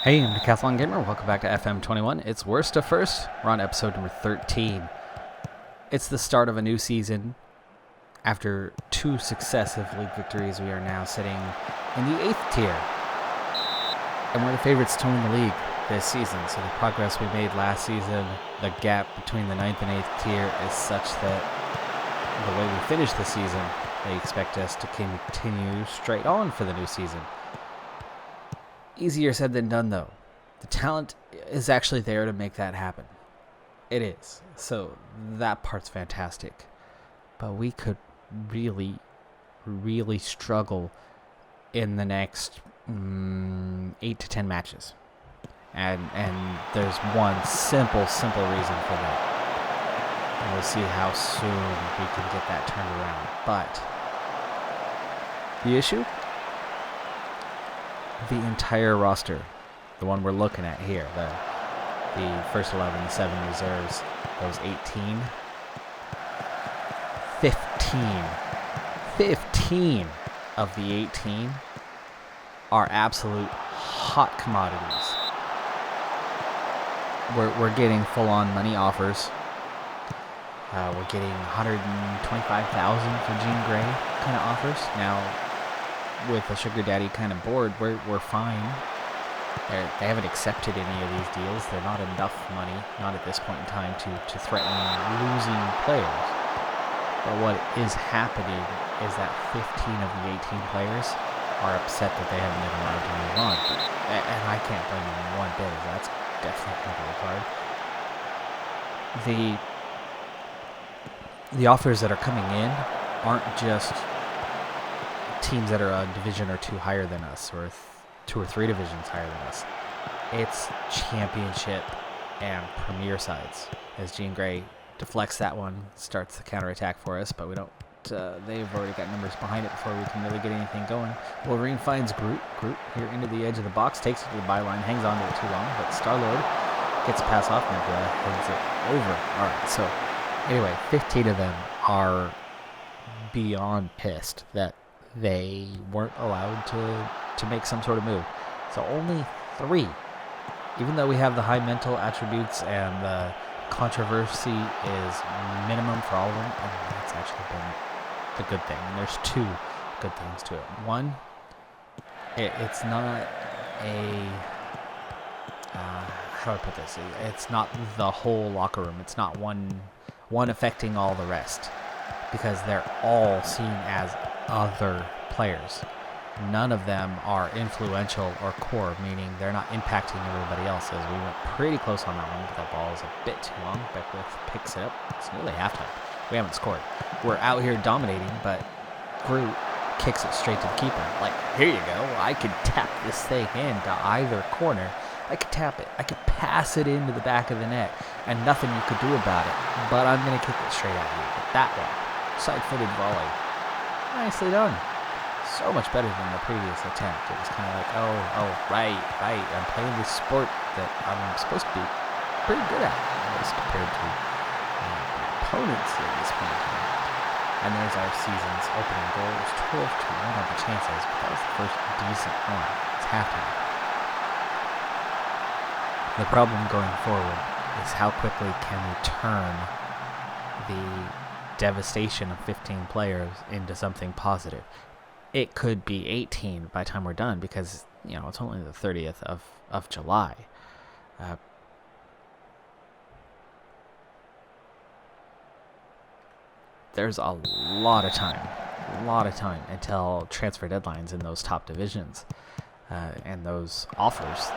Hey, I'm Decathlon Gamer. Welcome back to FM21. It's Worst to First. We're on episode number 13. It's the start of a new season. After two successive league victories, we are now sitting in the 8th tier. And we're the favorites to win the league this season. So the progress we made last season, the gap between the 9th and 8th tier is such that the way we finish the season, they expect us to continue straight on for the new season. Easier said than done, though. The talent is actually there to make that happen. It is. So that part's fantastic. But we could really, really struggle in the next 8 to 10 matches. And there's one simple reason for that. And we'll see how soon we can get that turned around. But the issue? The entire roster, the one we're looking at here, the first 11, the 7 reserves, those 15 of the 18 are absolute hot commodities. We're getting full-on money offers. We're getting $125,000 for Jean Grey kind of offers. Now, with a sugar daddy kind of board, we're fine. They haven't accepted any of these deals. They're not enough money, not at this point in time, to threaten losing players. But what is happening is that 15 of the 18 players are upset that they haven't been allowed to move on. And I can't blame them in one bit. That's definitely going to work hard. The offers that are coming in aren't just teams that are a division or two higher than us, or 2 or 3 divisions higher than us. It's championship and premier sides. As Jean Grey deflects that one, starts the counterattack for us, but we don't. They've already got numbers behind it before we can really get anything going. Wolverine finds Groot here into the edge of the box, takes it to the byline, hangs on to it too long, but Star-Lord gets a pass off, Nebula heads it over. All right, so anyway, 15 of them are beyond pissed that they weren't allowed to make some sort of move. So only 3, even though we have the high mental attributes and the controversy is minimum for all of them, and that's actually been the good thing. And there's 2 good things to it. One, it's not a how do I put this? It's not the whole locker room. It's not one affecting all the rest, because they're all seen as other players. None of them are influential or core, meaning they're not impacting everybody else. As we went pretty close on that one, but that ball is a bit too long. Beckwith picks it up. It's nearly halftime. We haven't scored. We're out here dominating, but Groot kicks it straight to the keeper. Like, here you go. I could tap this thing into either corner. I could tap it. I could pass it into the back of the net, and nothing you could do about it. But I'm going to kick it straight at you. But that one, side-footed volley. Nicely done. So much better than the previous attempt. It was kind of like, right. I'm playing this sport that I'm supposed to be pretty good at, at least compared to opponents at this point in time. And there's our season's opening goal. It was 12 to 1 on the chances, but that was the first decent one. It's halftime. The problem going forward is how quickly can we turn the devastation of 15 players into something positive. It could be 18 by the time we're done, because it's only the 30th of July. There's a lot of time until transfer deadlines in those top divisions, and those offers.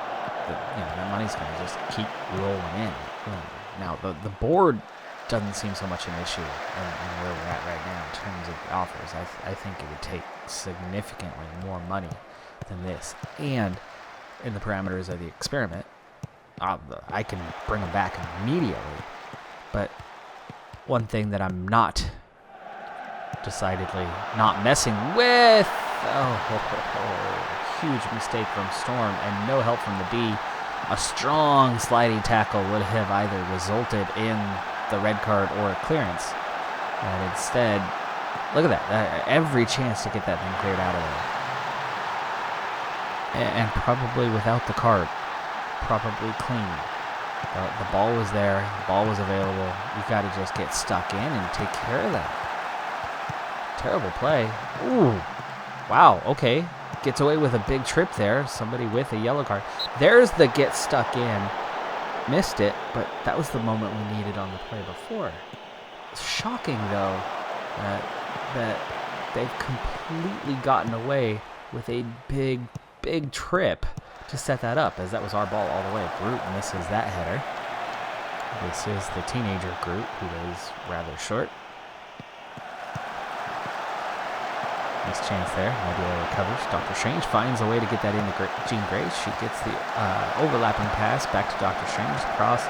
That money's going to just keep rolling in. Now the board doesn't seem so much an issue in where we're at right now in terms of offers. I think it would take significantly more money than this. And in the parameters of the experiment, I can bring them back immediately. But one thing that I'm decidedly not messing with, huge mistake from Storm and no help from the D. A strong sliding tackle would have either resulted in the red card or a clearance. And instead, look at that. Every chance to get that thing cleared out of there. And probably without the card. probably clean. The ball was there. The ball was available. You've got to just get stuck in and take care of that. Terrible play. Ooh. Wow. Okay. Gets away with a big trip there. Somebody with a yellow card. There's the get stuck in. Missed it, but that was the moment we needed on the play before. It's shocking, though, that they've completely gotten away with a big trip to set that up, as that was our ball all the way. Groot misses that header. This is the teenager Groot, who is rather short. Nice chance there. Nebula recovers. Dr. Strange finds a way to get that into Jean Grey. She gets the overlapping pass back to Dr. Strange. Cross.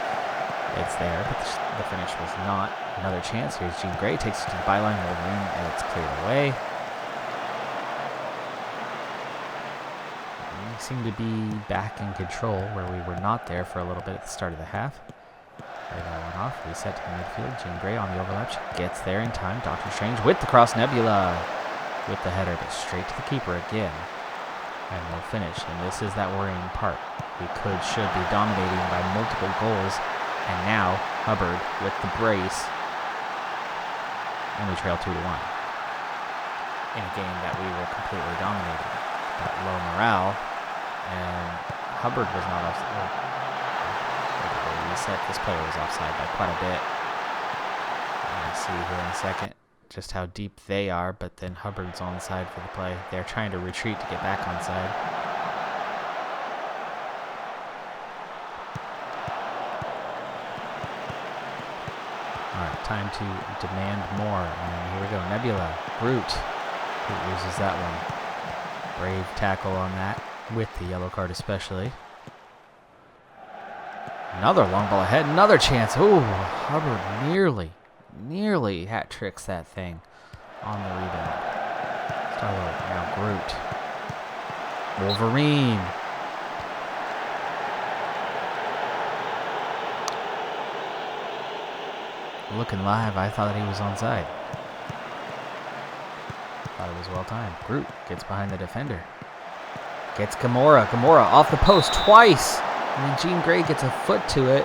It's there, but the finish was not. Another chance. Here's Jean Grey. Takes it to the byline. Wolverine, and it's cleared away. We seem to be back in control where we were not there for a little bit at the start of the half. Play that one off. Reset to the midfield. Jean Grey on the overlap. She gets there in time. Dr. Strange with the cross. Nebula with the header, but straight to the keeper again. And no finish. And this is that worrying part. We should be dominating by multiple goals. And now Hubbard with the brace. And we trail 2-1. In a game that we were completely dominating. Got low morale. And Hubbard was not offside. Reset. This player was offside by quite a bit. I'll see here in a second just how deep they are, but then Hubbard's onside for the play. They're trying to retreat to get back onside. Alright, time to demand more. And here we go. Nebula. Groot. Groot loses that one. Brave tackle on that, with the yellow card especially. Another long ball ahead. Another chance. Ooh, Hubbard nearly hat tricks that thing on the rebound. Now Groot. Wolverine. Looking live, I thought he was onside. Thought it was well timed. Groot gets behind the defender. Gets Gamora. Gamora off the post twice. And then Jean Grey gets a foot to it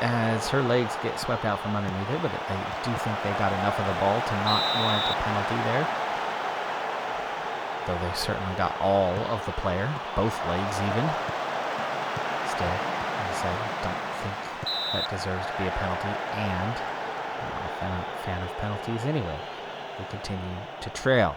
as her legs get swept out from underneath it, but I do think they got enough of the ball to not warrant a penalty there. Though they certainly got all of the player, both legs even. Still, like I said, don't think that deserves to be a penalty, and I'm not a fan of penalties anyway. We continue to trail.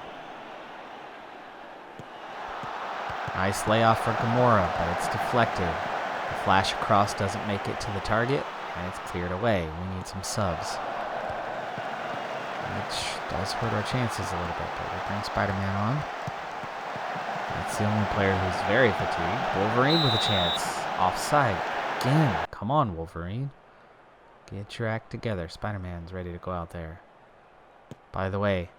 Nice layoff for Gamora, but it's deflected. The flash across doesn't make it to the target, and it's cleared away. We need some subs, which does hurt our chances a little bit, but we bring Spider-Man on. That's the only player who's very fatigued. Wolverine with a chance. Offside again. Come on, Wolverine. Get your act together. Spider-Man's ready to go out there. By the way,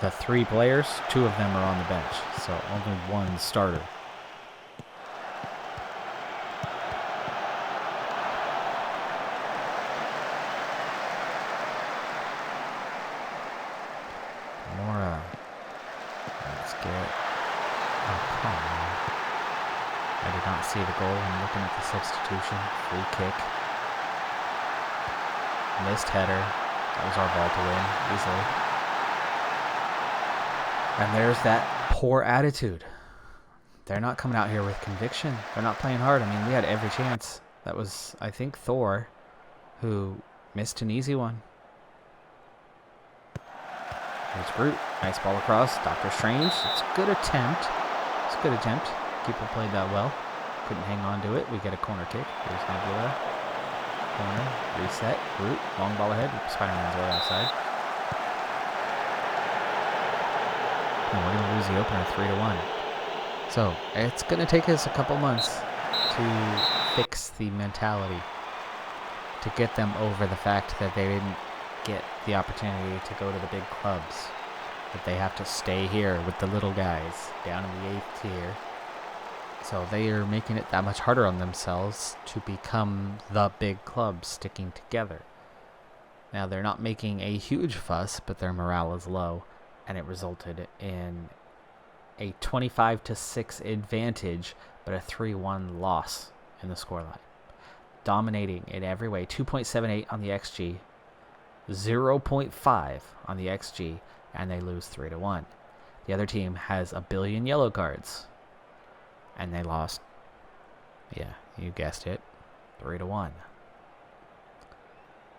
the 3 players, 2 of them are on the bench, so only 1 starter. Gamora. Let's get... Oh, come on. I did not see the goal. I'm looking at the substitution. Free kick. Missed header. That was our ball to win easily. And there's that poor attitude. They're not coming out here with conviction. They're not playing hard. I mean, we had every chance. That was, I think, Thor, who missed an easy one. Here's Groot. Nice ball across. Dr. Strange. It's a good attempt. It's a good attempt. Keeper played that well. Couldn't hang on to it. We get a corner kick. Here's Nebula. Corner. Reset. Groot. Long ball ahead. Spider-Man's way outside. And we're going to lose the opener 3-1. So, it's going to take us a couple months to fix the mentality. To get them over the fact that they didn't get the opportunity to go to the big clubs. That they have to stay here with the little guys down in the 8th tier. So they are making it that much harder on themselves to become the big clubs sticking together. Now they're not making a huge fuss, but their morale is low, and it resulted in a 25-6 advantage, but a 3-1 loss in the scoreline. Dominating in every way. 2.78 on the XG, 0.5 on the XG, and they lose 3-1. The other team has a billion yellow cards, and they lost, yeah, you guessed it, 3-1.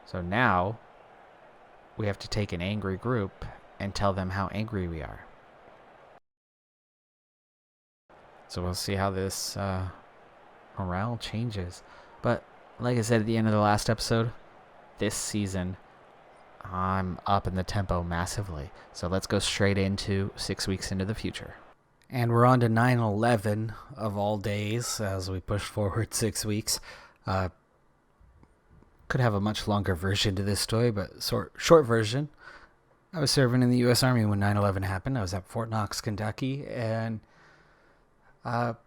So now we have to take an angry group and tell them how angry we are. So we'll see how this morale changes. But like I said at the end of the last episode, this season I'm up in the tempo massively. So let's go straight into 6 weeks into the future. And we're on to 9/11 of all days as we push forward 6 weeks. Could have a much longer version to this story, but short version. I was serving in the U.S. Army when 9/11 happened. I was at Fort Knox, Kentucky, and of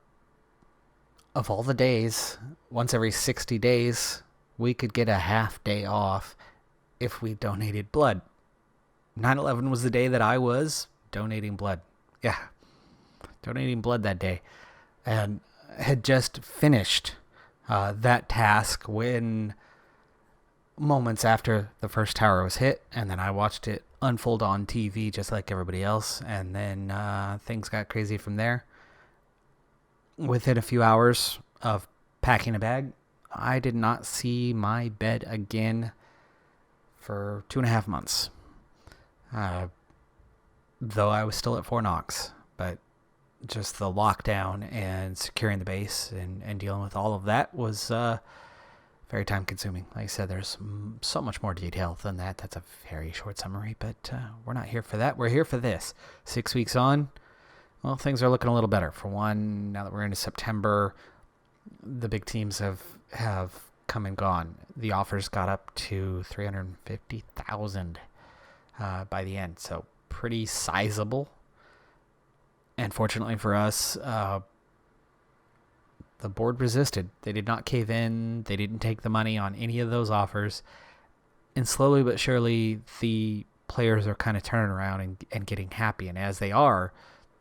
all the days, once every 60 days, we could get a half day off if we donated blood. 9/11 was the day that I was donating blood. Yeah, donating blood that day. And had just finished that task when moments after the first tower was hit, and then I watched it unfold on TV just like everybody else, and then things got crazy from there. Within a few hours of packing a bag, I did not see my bed again for 2.5 months. Though I was still at Fort Knox, but just the lockdown and securing the base and dealing with all of that was very time consuming. Like I said, there's so much more detail than that. That's a very short summary, but we're not here for that. We're here for this. 6 weeks on, well, things are looking a little better. For one, now that we're into September, the big teams have come and gone. The offers got up to 350,000 by the end, so pretty sizable. And fortunately for us, the board resisted. They did not cave in. They didn't take the money on any of those offers. And slowly but surely, the players are kind of turning around and getting happy. And as they are,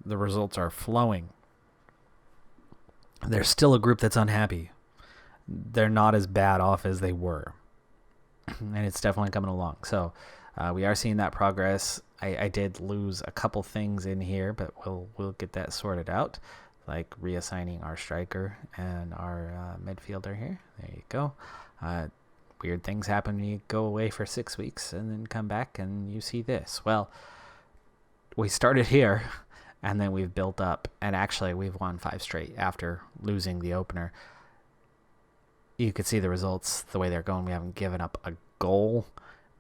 the results are flowing. There's still a group that's unhappy. They're not as bad off as they were. And it's definitely coming along. So we are seeing that progress. I did lose a couple things in here, but we'll get that sorted out. Like reassigning our striker and our midfielder here. There you go. Weird things happen when you go away for 6 weeks and then come back and you see this. Well, we started here and then we've built up. And actually, we've won 5 straight after losing the opener. You could see the results, the way they're going. We haven't given up a goal,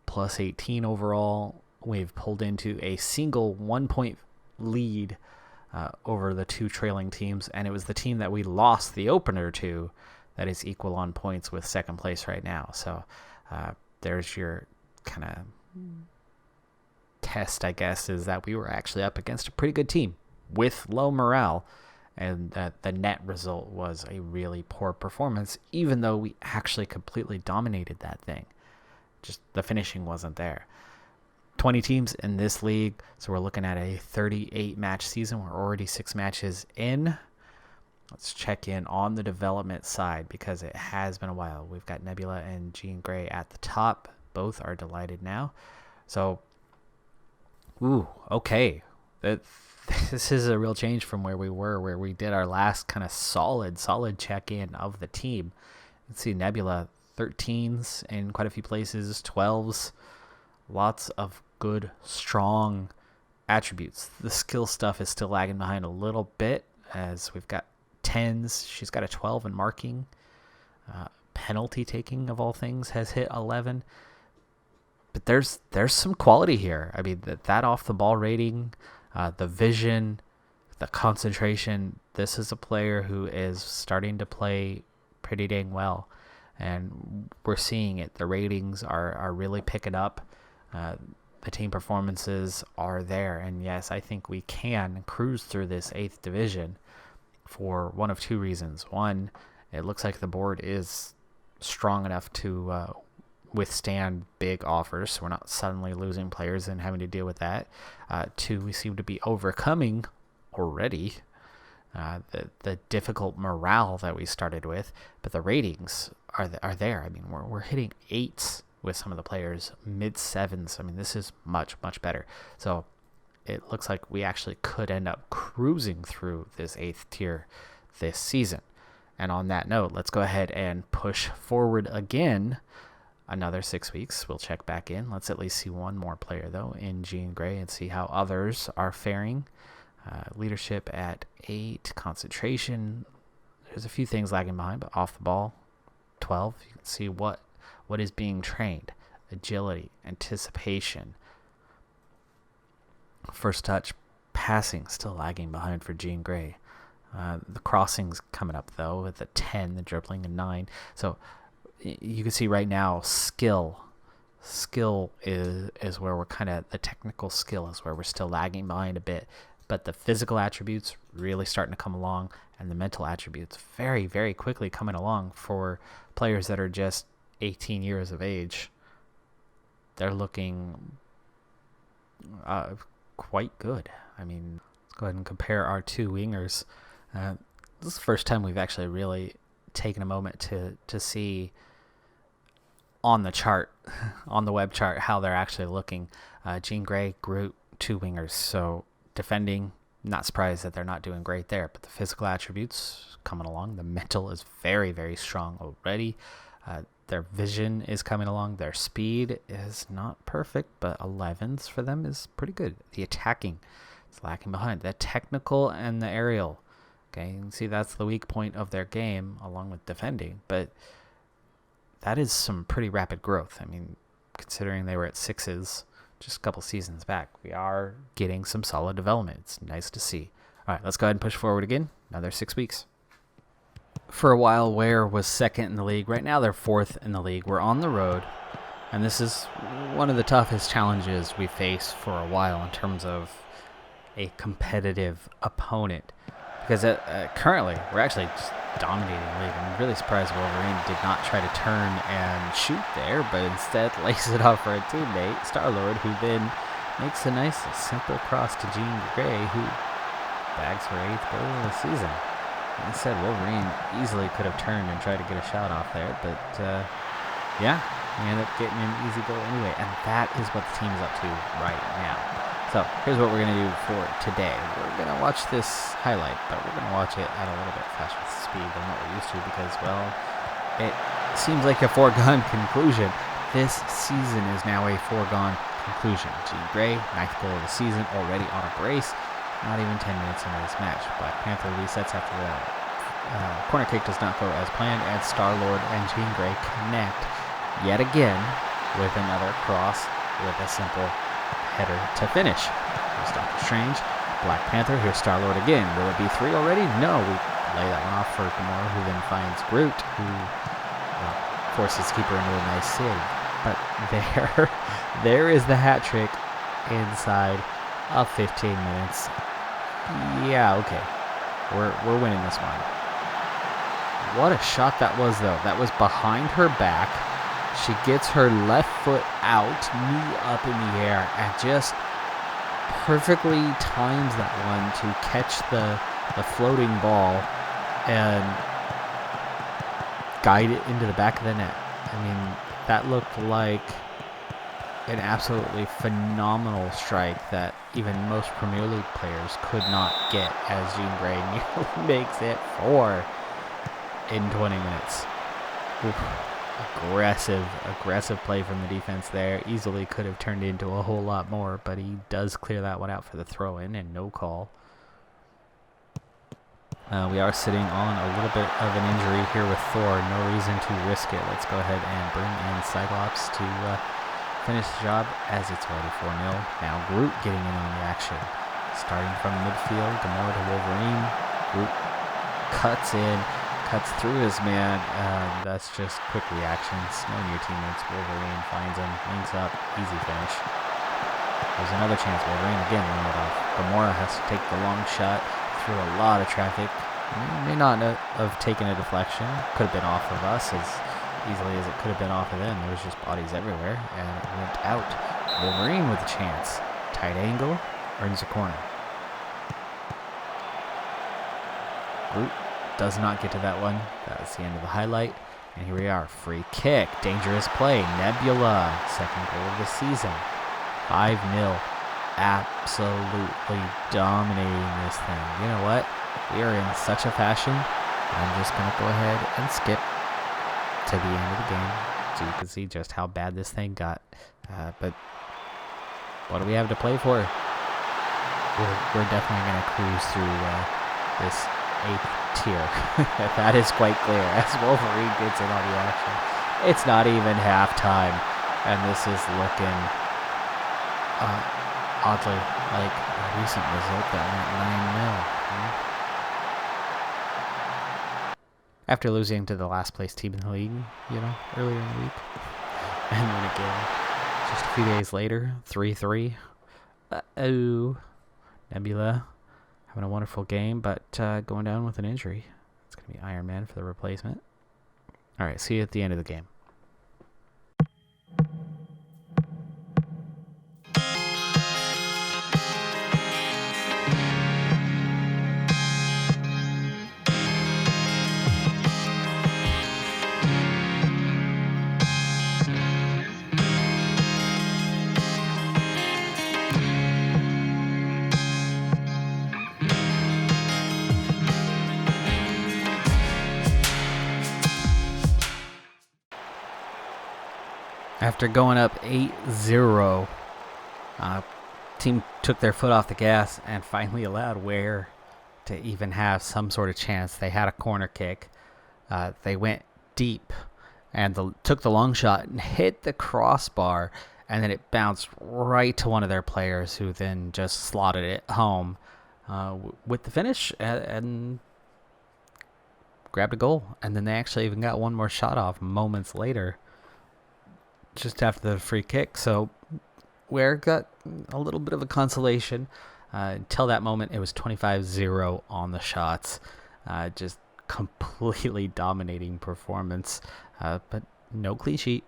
plus 18 overall. We've pulled into a single 1-point lead over the 2 trailing teams, and it was the team that we lost the opener to that is equal on points with second place right now. So there's your kind of test, I guess, is that we were actually up against a pretty good team with low morale, and that the net result was a really poor performance, even though we actually completely dominated that thing. Just the finishing wasn't there. 20 teams in this league, so we're looking at a 38-match season. We're already 6 matches in. Let's check in on the development side because it has been a while. We've got Nebula and Jean Grey at the top. Both are delighted now. So, okay. This is a real change from where we were, where we did our last kind of solid check-in of the team. Let's see, Nebula, 13s in quite a few places, 12s. Lots of good, strong attributes. The skill stuff is still lagging behind a little bit as we've got 10s. She's got a 12 in marking. Penalty taking, of all things, has hit 11. But there's some quality here. I mean, that off-the-ball rating, the vision, the concentration. This is a player who is starting to play pretty dang well. And we're seeing it. The ratings are really picking up. The team performances are there, and yes, I think we can cruise through this 8th division for one of 2 reasons. One, it looks like the board is strong enough to withstand big offers, so we're not suddenly losing players and having to deal with that. 2, we seem to be overcoming already the difficult morale that we started with, but the ratings are there. I mean, we're hitting 8s with some of the players, mid 7s. I mean, this is much better. So it looks like we actually could end up cruising through this 8th tier this season. And on that note, let's go ahead and push forward again another 6 weeks. We'll check back in. Let's at least see one more player, though, in Jean Grey and see how others are faring. Leadership at 8. Concentration. There's a few things lagging behind, but off the ball, 12. You can see what is being trained. Agility, anticipation. First touch, passing, still lagging behind for Jean Grey. The crossing's coming up, though, with a 10, the dribbling a 9. So you can see right now, skill is where we're kind of, the technical skill is where we're still lagging behind a bit. But the physical attributes really starting to come along, and the mental attributes very, very quickly coming along for players that are just 18 years of age. They're looking quite good. I mean, let's go ahead and compare our two wingers. This is the first time we've actually really taken a moment to see on the chart, on the web chart, how they're actually looking. Jean Grey, Groot, 2 wingers. So defending, not surprised that they're not doing great there, but the physical attributes coming along. The mental is very, very strong already. Their vision is coming along. Their speed is not perfect, but 11s for them is pretty good. The attacking is lacking behind. The technical and the aerial. Okay, you can see that's the weak point of their game, along with defending. But that is some pretty rapid growth. I mean, considering they were at 6s just a couple seasons back, we are getting some solid development. It's nice to see. All right, let's go ahead and push forward again. Another 6 weeks. For a while, Ware was 2nd in the league. Right now, they're 4th in the league. We're on the road, and this is one of the toughest challenges we face for a while in terms of a competitive opponent. Because currently, we're actually just dominating the league. I'm really surprised Wolverine did not try to turn and shoot there, but instead lays it off for a teammate, Star-Lord, who then makes a nice, simple cross to Jean Grey, who bags her 8th goal of the season. Like I said, Wolverine easily could have turned and tried to get a shot off there, but yeah, he ended up getting an easy goal anyway, and that is what the team is up to right now. So here's what we're going to do for today. We're going to watch this highlight, but we're going to watch it at a little bit faster speed than what we're used to because, well, it seems like a foregone conclusion. This season is now a foregone conclusion. Jean Grey, 9th goal of the season, already on a brace. Not even 10 minutes into this match. Black Panther resets after the corner kick does not go as planned, and Star-Lord and Jean Grey connect yet again with another cross with a simple header to finish. Here's Doctor Strange. Black Panther. Here's Star-Lord again. Will it be 3 already? No. We lay that one off for Gamora, who then finds Groot, who forces keeper into a nice save. But there is the hat trick inside of 15 minutes. Yeah, okay. We're winning this one. What a shot that was, though. That was behind her back. She gets her left foot out, knee up in the air, and just perfectly times that one to catch the floating ball and guide it into the back of the net. I mean, that looked like an absolutely phenomenal strike that even most Premier League players could not get, as Jean Grey nearly makes it 4 in 20 minutes. Oof. Aggressive play from the defense there. Easily could have turned into a whole lot more, but he does clear that one out for the throw-in and no call. We are sitting on a little bit of an injury here with Thor. No reason to risk it. Let's go ahead and bring in Cyclops to finish the job as it's already 4-0. Now Groot getting in on the action. Starting from midfield, Gamora to Wolverine. Groot cuts in, cuts through his man. That's just quick reactions. Knowing your teammates. Wolverine finds him, links up, easy finish. There's another chance. Wolverine again laying it off. Gamora has to take the long shot through a lot of traffic. May not have taken a deflection. Could have been off of us as easily as it could have been off of them. There was just bodies everywhere, and it went out. Wolverine with a chance. Tight angle, earns a corner. Ooh, does not get to that one. That's the end of the highlight. And here we are. Free kick. Dangerous play. Nebula. Second goal of the season. 5-0. Absolutely dominating this thing. You know what? We are in such a fashion. I'm just going to go ahead and skip to the end of the game so you can see just how bad this thing got. But what do we have to play for? We're definitely going to cruise through this 8th tier. That is quite clear as Wolverine gets in on the action. It's not even halftime, and this is looking oddly like a recent result that went 9-0. After losing to the last place team in the league, earlier in the week. And then again, just a few days later, 3-3. Nebula having a wonderful game, but going down with an injury. It's going to be Iron Man for the replacement. All right, see you at the end of the game. After going up 8-0, team took their foot off the gas and finally allowed Ware to even have some sort of chance. They had a corner kick. They went deep and took the long shot and hit the crossbar, and then it bounced right to one of their players, who then just slotted it home with the finish and grabbed a goal. And then they actually even got one more shot off moments later, just after the free kick. So Ware got a little bit of a consolation. Until that moment, it was 25-0 on the shots. Just completely dominating performance, but no clean sheet.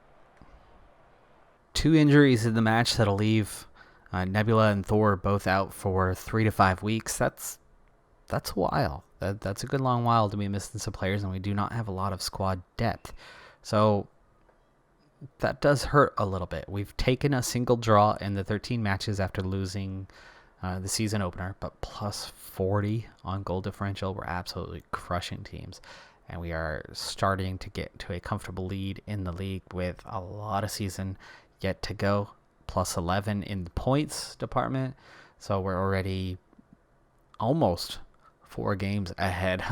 2 injuries in the match that'll leave Nebula and Thor both out for 3 to 5 weeks. That's a while. That's a good long while to be missing some players, and we do not have a lot of squad depth. So that does hurt a little bit. We've taken a single draw in the 13 matches after losing the season opener, but plus 40 on goal differential. We're absolutely crushing teams, and we are starting to get to a comfortable lead in the league with a lot of season yet to go. Plus 11 in the points department, so we're already almost 4 games ahead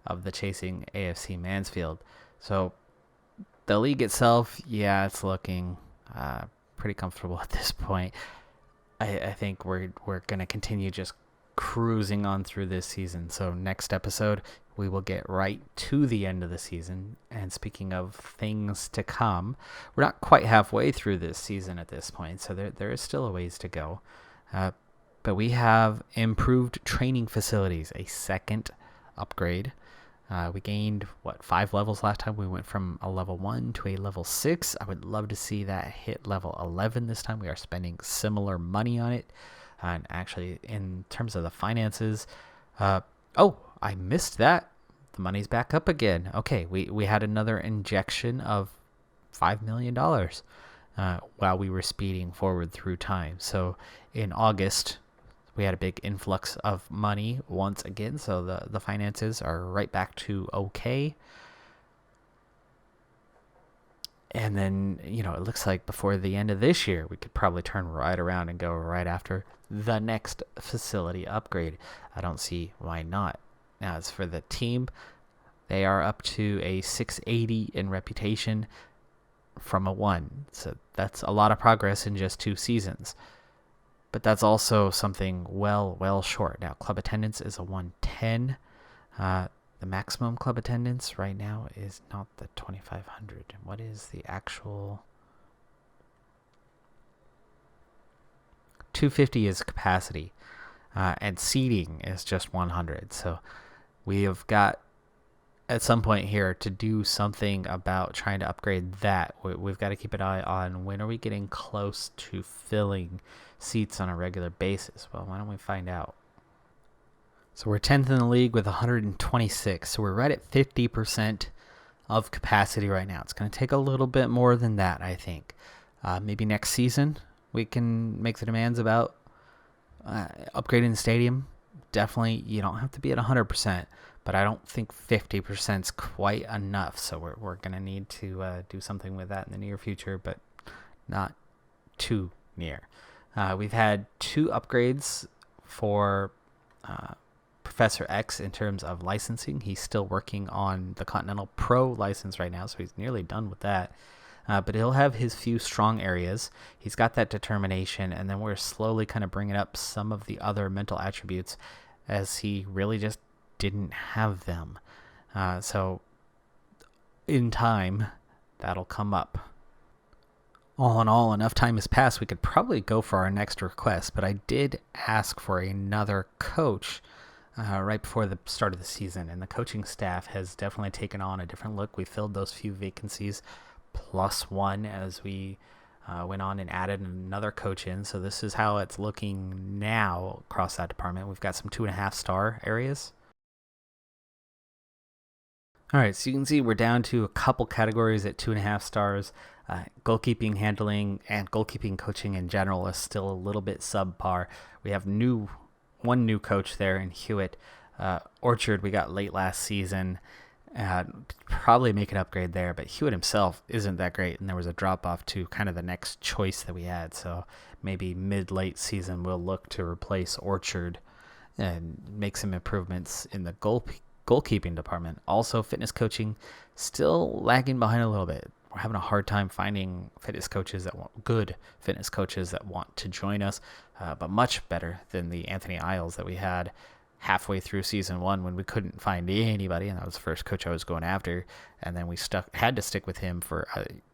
of the chasing AFC Mansfield. So the league itself, yeah, it's looking pretty comfortable at this point. I think we're going to continue just cruising on through this season. So next episode, we will get right to the end of the season. And speaking of things to come, we're not quite halfway through this season at this point, so there is still a ways to go. But we have improved training facilities, a second upgrade. We gained, 5 levels last time? We went from a level 1 to a level 6. I would love to see that hit level 11 this time. We are spending similar money on it. And actually, in terms of the finances, I missed that. The money's back up again. Okay, we had another injection of $5 million while we were speeding forward through time. So in August, we had a big influx of money once again, so the finances are right back to okay. And then, it looks like before the end of this year, we could probably turn right around and go right after the next facility upgrade. I don't see why not. Now, as for the team, they are up to a 680 in reputation from a 1. So that's a lot of progress in just 2 seasons. But that's also something well short. Now, club attendance is a 110. The maximum club attendance right now is not the 2,500. What is the actual? 250 is capacity, and seating is just 100. So we have got, at some point here, to do something about trying to upgrade that. We've got to keep an eye on when are we getting close to filling seats on a regular basis. Well, why don't we find out? So we're 10th in the league with 126. So we're right at 50% of capacity right now. It's going to take a little bit more than that, I think. Maybe next season we can make the demands about upgrading the stadium. Definitely, you don't have to be at 100%, but I don't think 50% is quite enough. So we're going to need to do something with that in the near future, but not too near. We've had 2 upgrades for Professor X in terms of licensing. He's still working on the Continental Pro license right now, so he's nearly done with that. But he'll have his few strong areas. He's got that determination, and then we're slowly kind of bringing up some of the other mental attributes as he really just didn't have them. So in time, that'll come up. All in all, enough time has passed. We could probably go for our next request, but I did ask for another coach right before the start of the season, and the coaching staff has definitely taken on a different look. We filled those few vacancies +1 as we went on and added another coach in. So this is how it's looking now across that department. We've got some 2.5-star areas. All right, so you can see we're down to a couple categories at 2.5 stars. Goalkeeping, handling, and goalkeeping coaching in general is still a little bit subpar. We have one new coach there in Hewitt. Orchard we got late last season. Probably make an upgrade there, but Hewitt himself isn't that great, and there was a drop-off to kind of the next choice that we had. So maybe mid-late season we'll look to replace Orchard and make some improvements in the goalkeeping department. Also, fitness coaching still lagging behind a little bit. We're having a hard time finding good fitness coaches that want to join us, but much better than the Anthony Isles that we had halfway through season 1 when we couldn't find anybody, and that was the first coach I was going after. And then we had to stick with him for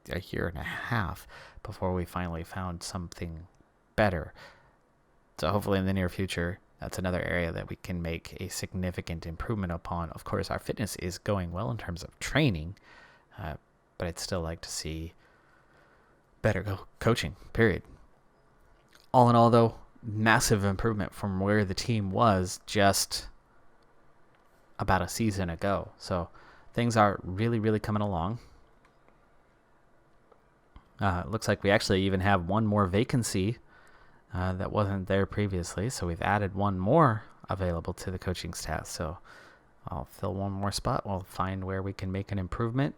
a year and a half before we finally found something better. So hopefully in the near future, that's another area that we can make a significant improvement upon. Of course, our fitness is going well in terms of training, but I'd still like to see better coaching, period. All in all, though, massive improvement from where the team was just about a season ago. So things are really, really coming along. It looks like we actually even have one more vacancy that wasn't there previously. So we've added one more available to the coaching staff. So I'll fill one more spot. We'll find where we can make an improvement.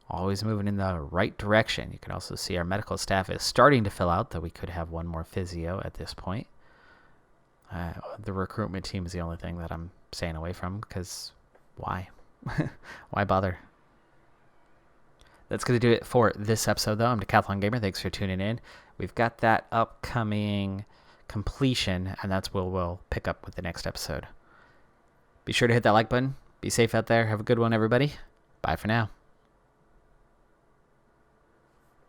Always moving in the right direction. You can also see our medical staff is starting to fill out, though we could have one more physio at this point. The recruitment team is the only thing that I'm staying away from, because why? Why bother? That's going to do it for this episode, though. I'm Decathlon Gamer. Thanks for tuning in. We've got that upcoming completion, and that's where we'll pick up with the next episode. Be sure to hit that like button. Be safe out there. Have a good one, everybody. Bye for now.